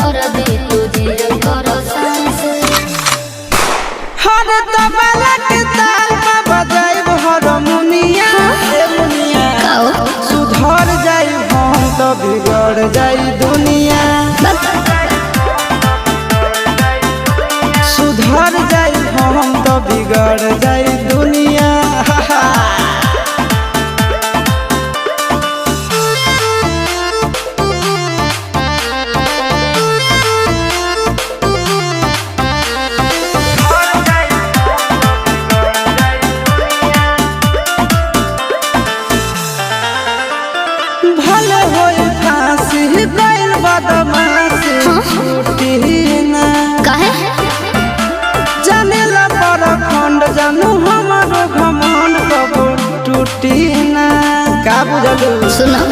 कर दे तुझे कर सांस हर तबला के ताल में बजाइब हारमोनिया ए मुनिया सुधर जाई हम तो बिगड़ जाई दुनिया सुधर जाई हम तो बिगड़ जाई दुनिया भले होई फांसी गइल बदमाशी छूटी ना काहे जानेला पर खंड जानू हमारो घमंड कबो टूटी ना का बुझलू सुना